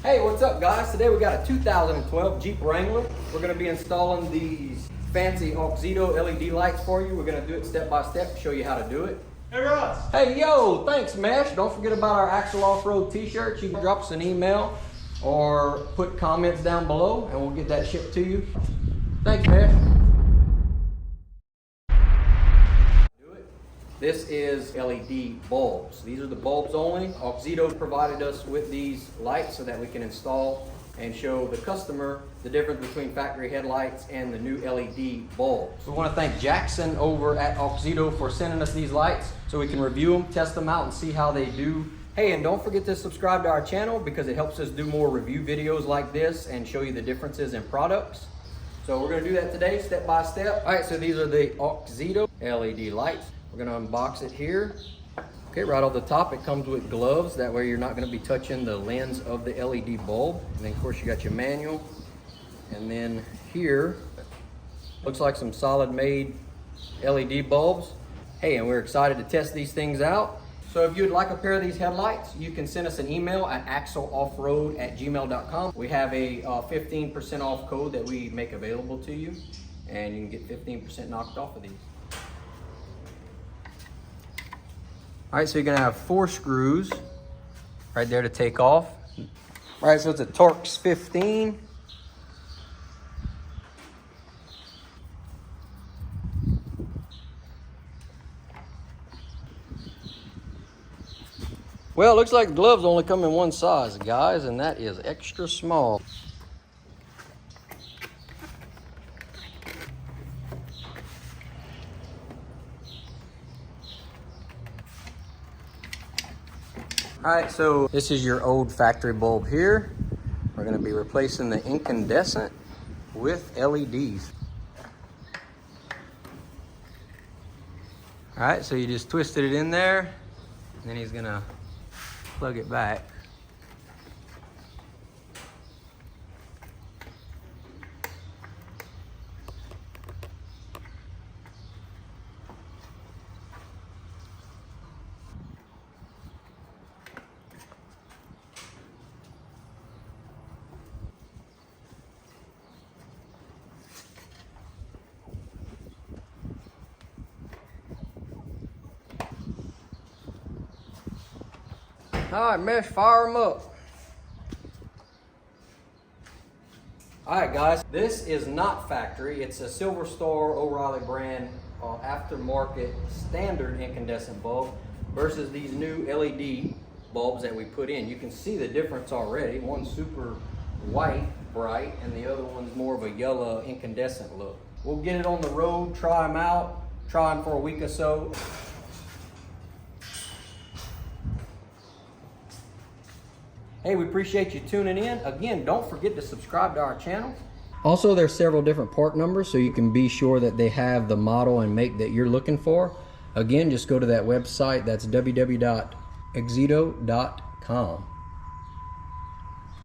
Hey, what's up guys? Today we got a 2012 Jeep Wrangler. We're going to be installing these fancy Auxito LED lights for you. We're going to do it step by step, show you how to do it. Hey Ross! Hey yo, thanks Mesh. Don't forget about our Axle Off-Road t-shirts. You can drop us an email or put comments down below and we'll get that shipped to you. Thanks Mesh. This is LED bulbs. These are the bulbs only. Auxito provided us with these lights so that we can install and show the customer the difference between factory headlights and the new LED bulbs. We want to thank Jackson over at Auxito for sending us these lights so we can review them, test them out, and see how they do. Hey, and don't forget to subscribe to our channel because it helps us do more review videos like this and show you the differences in products. So we're going to do that today, step by step. All right, so these are the Auxito LED lights. We're going to unbox it here. Okay, right off the top, it comes with gloves. That way you're not going to be touching the lens of the LED bulb. And then, of course, you got your manual. And then here, looks like some solid made LED bulbs. Hey, and we're excited to test these things out. So if you'd like a pair of these headlights, you can send us an email at axleoffroad@gmail.com. We have a 15% off code that we make available to you. And you can get 15% knocked off of these. All right, so you're gonna have 4 screws right there to take off. All right, so it's a Torx 15. Well, it looks like the gloves only come in one size, guys, and that is extra small. All right, so this is your old factory bulb here. We're gonna be replacing the incandescent with LEDs. All right, so you just twisted it in there, and then he's gonna plug it back. All right, Mesh, fire them up. All right, guys, this is not factory. It's a Silver Star O'Reilly brand aftermarket standard incandescent bulb versus these new LED bulbs that we put in. You can see the difference already. One's super white, bright, and the other one's more of a yellow incandescent look. We'll get it on the road, try them out, try them for a week or so. Hey, we appreciate you tuning in. Again, don't forget to subscribe to our channel. Also, there's several different part numbers so you can be sure that they have the model and make that you're looking for. Again, just go to that website. That's www.auxito.com.